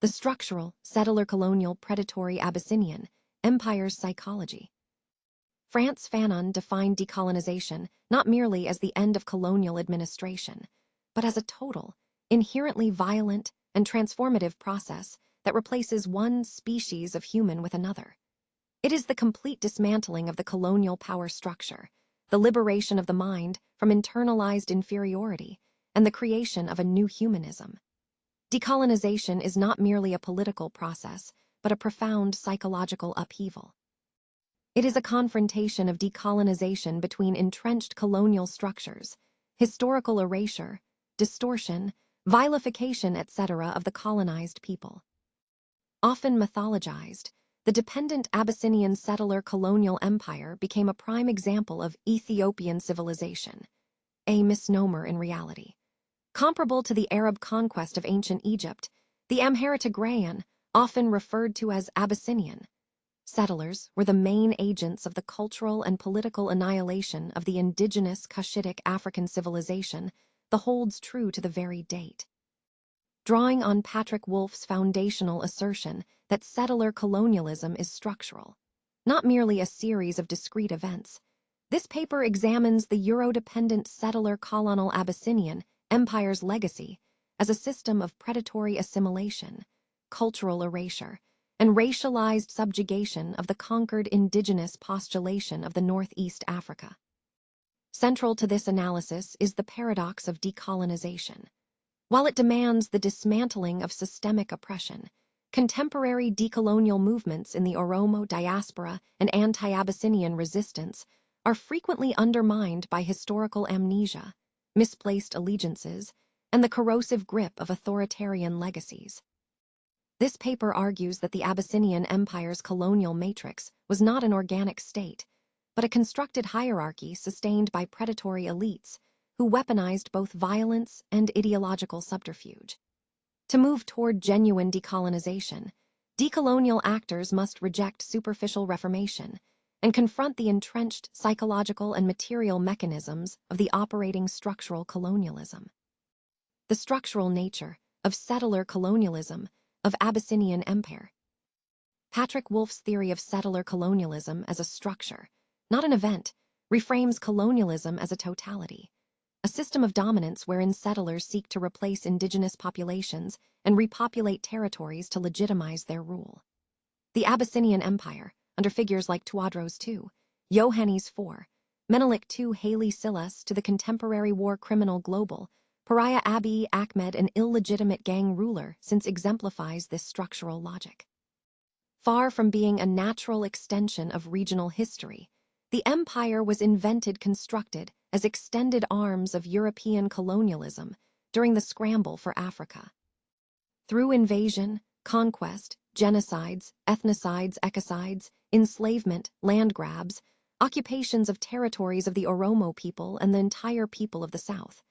The structural, settler colonial predatory Abyssinian empire's psychology. Frantz Fanon defined decolonization not merely as the end of colonial administration, but as a total, inherently violent and transformative process that replaces one species of human with another. It is the complete dismantling of the colonial power structure, the liberation of the mind from internalized inferiority, and the creation of a new humanism. Decolonization is not merely a political process, but a profound psychological upheaval. It is a confrontation of decolonization between entrenched colonial structures, historical erasure, distortion, vilification, etc. of the colonized people. Often mythologized, the dependent Abyssinian settler colonial empire became a prime example of Ethiopian civilization, a misnomer in reality. Comparable to the Arab conquest of ancient Egypt, the Amhara-Tigrayan, often referred to as Abyssinian, settlers were the main agents of the cultural and political annihilation of the indigenous Cushitic African civilization that holds true to the very date. Drawing on Patrick Wolf's foundational assertion that settler colonialism is structural, not merely a series of discrete events, this paper examines the Euro-dependent settler colonial Abyssinian empire's legacy as a system of predatory assimilation, cultural erasure, and racialized subjugation of the conquered indigenous population of the Northeast Africa. Central to this analysis is the paradox of decolonization. While it demands the dismantling of systemic oppression, contemporary decolonial movements in the Oromo diaspora and anti-Abyssinian resistance are frequently undermined by historical amnesia, misplaced allegiances, and the corrosive grip of authoritarian legacies. This paper argues that the Abyssinian Empire's colonial matrix was not an organic state, but a constructed hierarchy sustained by predatory elites who weaponized both violence and ideological subterfuge. To move toward genuine decolonization, decolonial actors must reject superficial reformation and confront the entrenched psychological and material mechanisms of the operating structural colonialism. The structural nature of settler colonialism of Abyssinian Empire. Patrick Wolf's theory of settler colonialism as a structure, not an event, reframes colonialism as a totality, a system of dominance wherein settlers seek to replace indigenous populations and repopulate territories to legitimize their rule. The Abyssinian Empire, under figures like Tewodros II, Yohannes IV, Menelik II Haile Selassie to the contemporary war criminal global, pariah Abiy Ahmed, an illegitimate gang ruler, since exemplifies this structural logic. Far from being a natural extension of regional history, the empire was constructed as extended arms of European colonialism during the scramble for Africa. Through invasion, conquest, genocides, ethnocides, ecocides, enslavement, land grabs, occupations of territories of the Oromo people and the entire people of the South,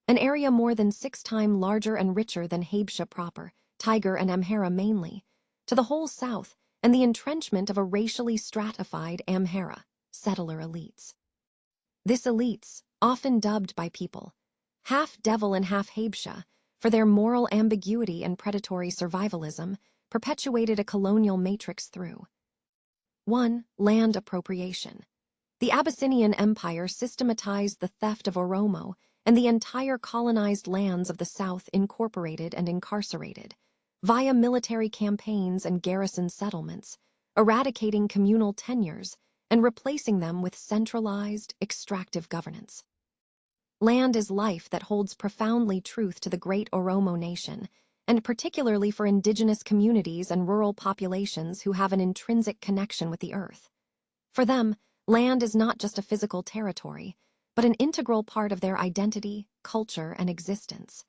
an area more than 6 times larger and richer than Habesha proper, Tiger and Amhara mainly, to the whole South and the entrenchment of a racially stratified Amhara, settler elites. This elites, often dubbed by people, half devil and half Habesha, for their moral ambiguity and predatory survivalism, perpetuated a colonial matrix through 1. Land appropriation. The Abyssinian Empire systematized the theft of Oromo and the entire colonized lands of the South incorporated and incarcerated, via military campaigns and garrison settlements, eradicating communal tenures and replacing them with centralized, extractive governance. Land is life that holds profoundly truth to the great Oromo nation, and particularly for indigenous communities and rural populations who have an intrinsic connection with the earth. For them, land is not just a physical territory, but an integral part of their identity, culture, and existence.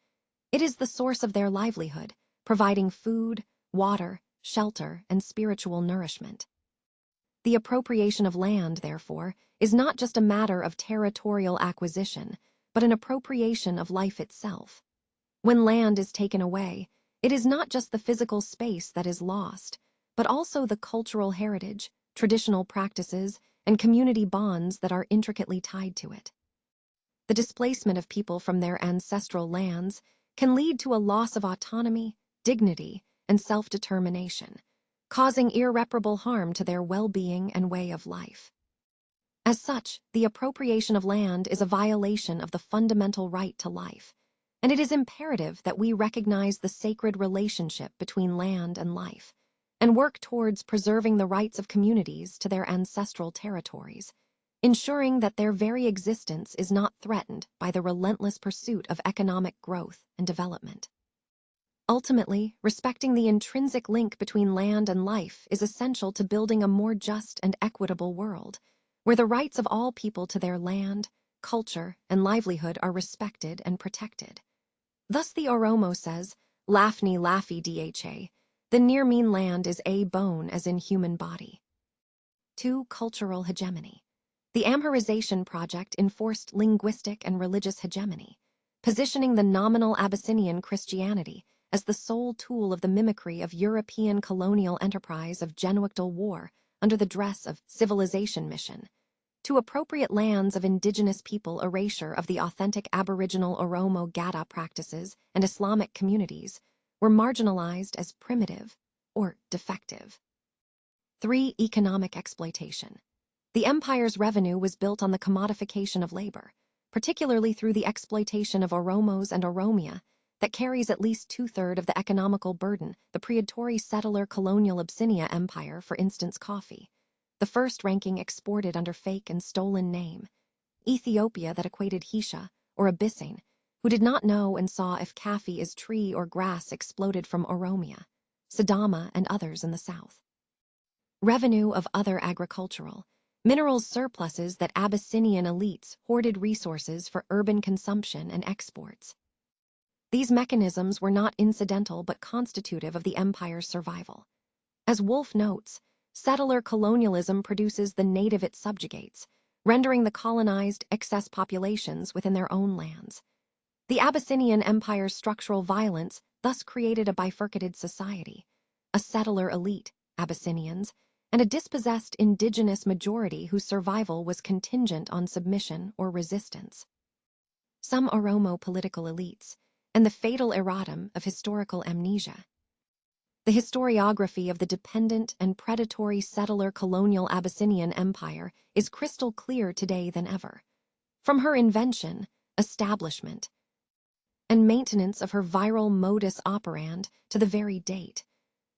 It is the source of their livelihood, providing food, water, shelter, and spiritual nourishment. The appropriation of land, therefore, is not just a matter of territorial acquisition, but an appropriation of life itself. When land is taken away, it is not just the physical space that is lost, but also the cultural heritage, traditional practices, and community bonds that are intricately tied to it. The displacement of people from their ancestral lands can lead to a loss of autonomy, dignity, and self-determination, causing irreparable harm to their well-being and way of life. As such, the appropriation of land is a violation of the fundamental right to life, and it is imperative that we recognize the sacred relationship between land and life, and work towards preserving the rights of communities to their ancestral territories, ensuring that their very existence is not threatened by the relentless pursuit of economic growth and development. Ultimately, respecting the intrinsic link between land and life is essential to building a more just and equitable world, where the rights of all people to their land, culture, and livelihood are respected and protected. Thus the Oromo says, Lafni Lafi Dha, the near mean land is a bone as in human body. 2. Cultural hegemony. The Amharization project enforced linguistic and religious hegemony, positioning the nominal Abyssinian Christianity as the sole tool of the mimicry of European colonial enterprise of 𝐾𝐬𝐲𝐽 war under the dress of civilization mission, to appropriate lands of indigenous people erasure of the authentic Aboriginal Oromo Gada practices and Islamic communities were marginalized as primitive or defective. 3. Economic exploitation. The empire's revenue was built on the commodification of labor, particularly through the exploitation of Oromos and Oromia that carries at least 2/3 of the economical burden the predatory settler colonial Abyssinia Empire, for instance coffee, the first ranking exported under fake and stolen name, Ethiopia that equated Hisha, or Abyssine, who did not know and saw if coffee is tree or grass exploded from Oromia, Sidama and others in the south. Revenue of other agricultural, minerals surpluses that Abyssinian elites hoarded resources for urban consumption and exports. These mechanisms were not incidental but constitutive of the empire's survival. As Wolfe notes, settler colonialism produces the native it subjugates, rendering the colonized excess populations within their own lands. The Abyssinian Empire's structural violence thus created a bifurcated society, a settler elite, Abyssinians, and a dispossessed indigenous majority whose survival was contingent on submission or resistance. Some Oromo political elites, and the fatal erratum of historical amnesia. The historiography of the dependent and predatory settler colonial Abyssinian Empire is crystal clearer today than ever. From her invention, establishment, and maintenance of her viral modus operandi to the very date,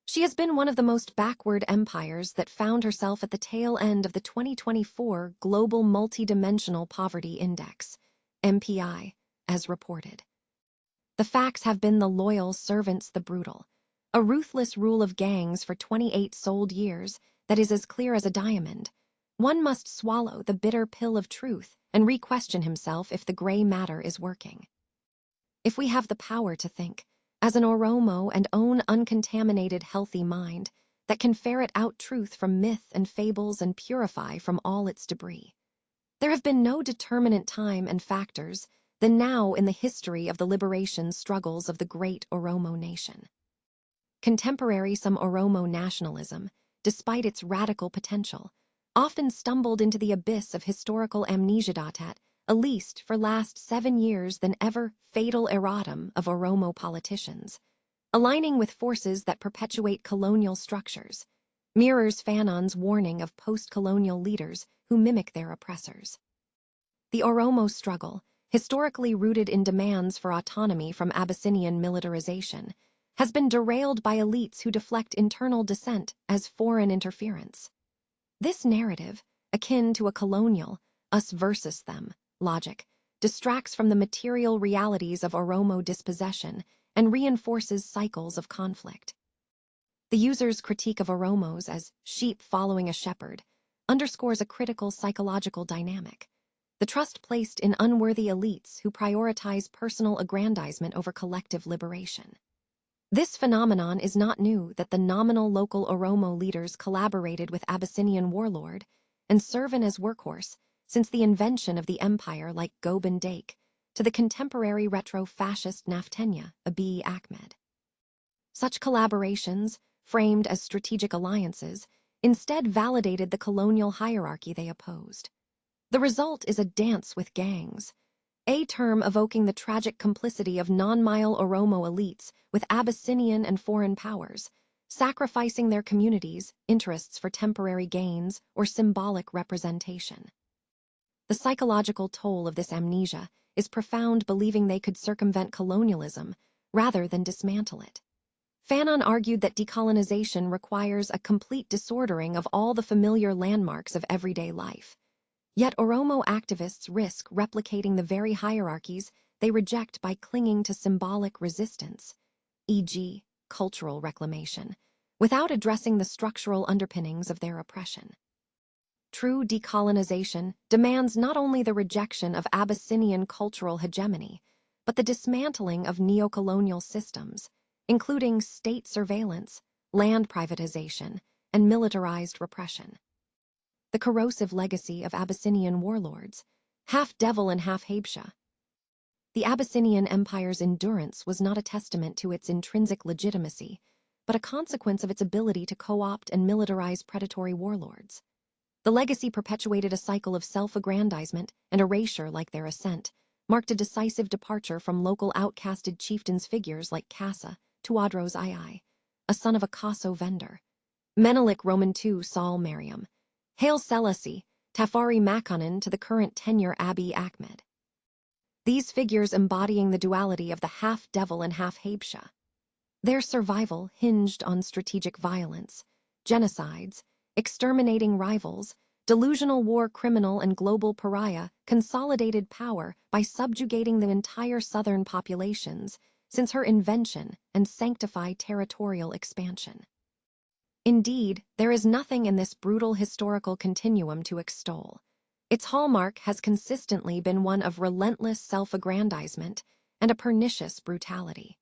she has been one of the most backward empires that found herself at the tail end of the 2024 Global Multidimensional Poverty Index, MPI, as reported. The facts have been the loyal servants the brutal, a ruthless rule of gangs for 28 sold years that is as clear as a diamond. One must swallow the bitter pill of truth and re-question himself if the gray matter is working. If we have the power to think, as an Oromo, and own uncontaminated healthy mind that can ferret out truth from myth and fables and purify from all its debris, there have been no determinate time and factors than now in the history of the liberation struggles of the great Oromo nation. Contemporary some Oromo nationalism, despite its radical potential, often stumbled into the abyss of historical amnesia at least for last 7 years than ever fatal erratum of Oromo politicians, aligning with forces that perpetuate colonial structures, mirrors Fanon's warning of post-colonial leaders who mimic their oppressors. The Oromo struggle, historically rooted in demands for autonomy from Abyssinian militarization, has been derailed by elites who deflect internal dissent as foreign interference. This narrative, akin to a colonial us versus them logic, distracts from the material realities of Oromo dispossession and reinforces cycles of conflict. The user's critique of Oromos as sheep following a shepherd underscores a critical psychological dynamic: the trust placed in unworthy elites who prioritize personal aggrandizement over collective liberation. This phenomenon is not new that the nominal local Oromo leaders collaborated with Abyssinian warlord and serve as workhorse since the invention of the empire like 𝐾𝐬𝐲𝐽 to the contemporary retro-fascist Naftenya, Abiy Ahmed. Such collaborations, framed as strategic alliances, instead validated the colonial hierarchy they opposed. The result is a dance with gangs, a term evoking the tragic complicity of non-Mile Oromo elites with Abyssinian and foreign powers, sacrificing their communities' interests for temporary gains or symbolic representation. The psychological toll of this amnesia is profound, believing they could circumvent colonialism rather than dismantle it. Fanon argued that decolonization requires a complete disordering of all the familiar landmarks of everyday life. Yet Oromo activists risk replicating the very hierarchies they reject by clinging to symbolic resistance, e.g., cultural reclamation, without addressing the structural underpinnings of their oppression. True decolonization demands not only the rejection of Abyssinian cultural hegemony, but the dismantling of neocolonial systems, including state surveillance, land privatization, and militarized repression. The corrosive legacy of Abyssinian warlords, half devil and half 𝐾𝐬𝐲𝐽. The Abyssinian Empire's endurance was not a testament to its intrinsic legitimacy, but a consequence of its ability to co-opt and militarize predatory warlords. The legacy perpetuated a cycle of self-aggrandizement and erasure like their ascent, marked a decisive departure from local outcasted chieftains figures like Kasa, Tuadros II, a son of a Kaso vendor, Menelik Roman II Saul Mariam, Haile Selassie, Tafari Makonnen to the current tenure Abiy Ahmed. These figures embodying the duality of the half-devil and half-𝐾𝐬𝐲𝐽. Their survival hinged on strategic violence, genocides, exterminating rivals, delusional war criminal and global pariah consolidated power by subjugating the entire southern populations since her invention and sanctify territorial expansion. Indeed, there is nothing in this brutal historical continuum to extol. Its hallmark has consistently been one of relentless self-aggrandizement and a pernicious brutality.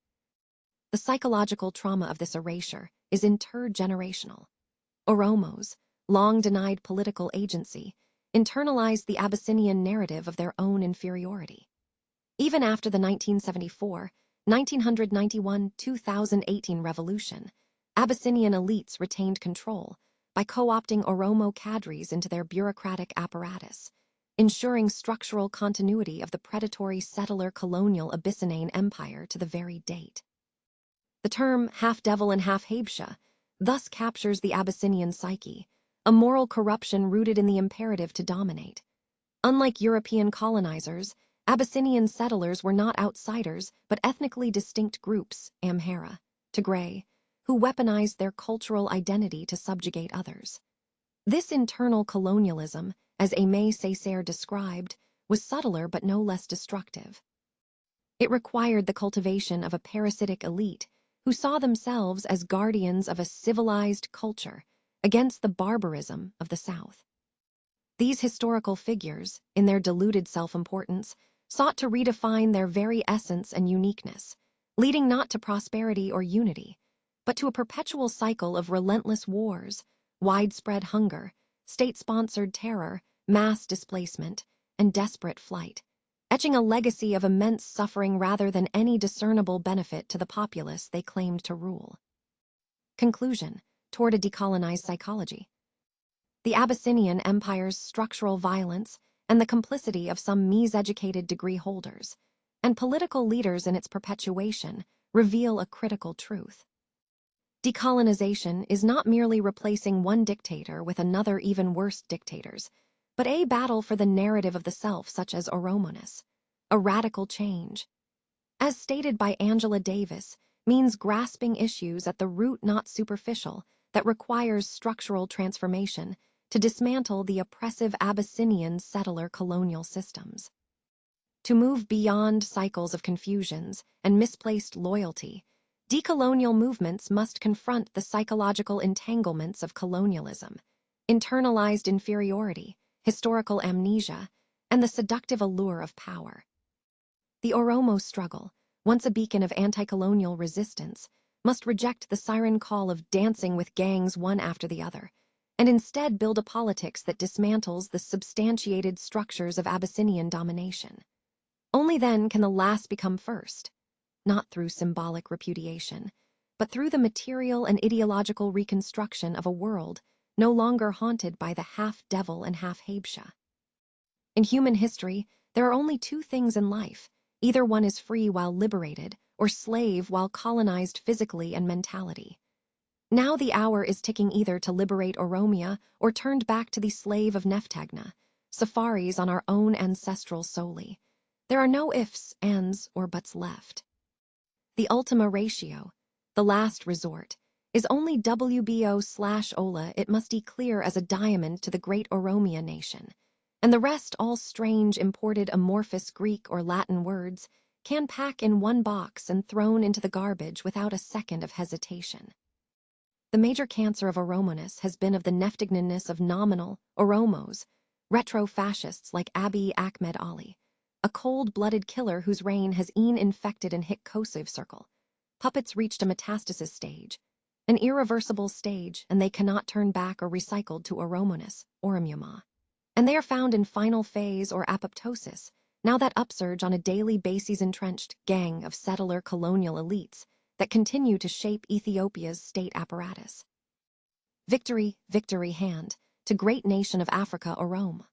The psychological trauma of this erasure is intergenerational. Oromos, long denied political agency, internalized the Abyssinian narrative of their own inferiority. Even after the 1974, 1991, 2018 revolution, Abyssinian elites retained control by co-opting Oromo cadres into their bureaucratic apparatus, ensuring structural continuity of the predatory settler colonial Abyssinian empire to the very date. The term half-devil and half-𝐾𝐬𝐲𝐽 thus captures the Abyssinian psyche, a moral corruption rooted in the imperative to dominate. Unlike European colonizers, Abyssinian settlers were not outsiders but ethnically distinct groups, Amhara, Tigray, who weaponized their cultural identity to subjugate others. This internal colonialism, as Aimé Césaire described, was subtler but no less destructive. It required the cultivation of a parasitic elite who saw themselves as guardians of a civilized culture against the barbarism of the South. These historical figures, in their deluded self-importance, sought to redefine their very essence and uniqueness, leading not to prosperity or unity, but to a perpetual cycle of relentless wars, widespread hunger, state-sponsored terror, mass displacement, and desperate flight, etching a legacy of immense suffering rather than any discernible benefit to the populace they claimed to rule. Conclusion: toward a decolonized psychology. The Abyssinian Empire's structural violence and the complicity of some miseducated degree holders and political leaders in its perpetuation reveal a critical truth. Decolonization is not merely replacing one dictator with another even worse dictators, but a battle for the narrative of the self, such as Oromoness, a radical change. As stated by Angela Davis, means grasping issues at the root, not superficial, that requires structural transformation to dismantle the oppressive Abyssinian settler colonial systems. To move beyond cycles of confusions and misplaced loyalty, decolonial movements must confront the psychological entanglements of colonialism, internalized inferiority, historical amnesia, and the seductive allure of power. The Oromo struggle, once a beacon of anti-colonial resistance, must reject the siren call of dancing with gangs one after the other, and instead build a politics that dismantles the substantiated structures of Abyssinian domination. Only then can the last become first, not through symbolic repudiation, but through the material and ideological reconstruction of a world no longer haunted by the half-devil and half-𝐾𝐬𝐲𝐽. In human history, There are only two things in life. Either one is free while liberated, or slave while colonized physically and mentality. Now the hour is ticking either to liberate Oromia or turned back to the slave of Neftagna, safaris on our own ancestral solely. There are no ifs, ands, or buts left. The ultima ratio, the last resort, is only WBO/Ola. It must declare as a diamond to the great Oromia nation. And the rest, all strange imported amorphous Greek or Latin words, can pack in one box and thrown into the garbage without a second of hesitation. The major cancer of Oromoness has been of the Neftagnanness of nominal Oromos, retro-fascists like Abiy Ahmed Ali, a cold-blooded killer whose reign has infected and hit 𝐒𝐿 circle. Puppets reached a metastasis stage, an irreversible stage, and they cannot turn back or recycled to Oromoness, Oromuma. And they are found in final phase or apoptosis, now that upsurge on a daily basis entrenched gang of settler colonial elites that continue to shape Ethiopia's state apparatus. Victory, victory hand, to great nation of Africa, Oromo.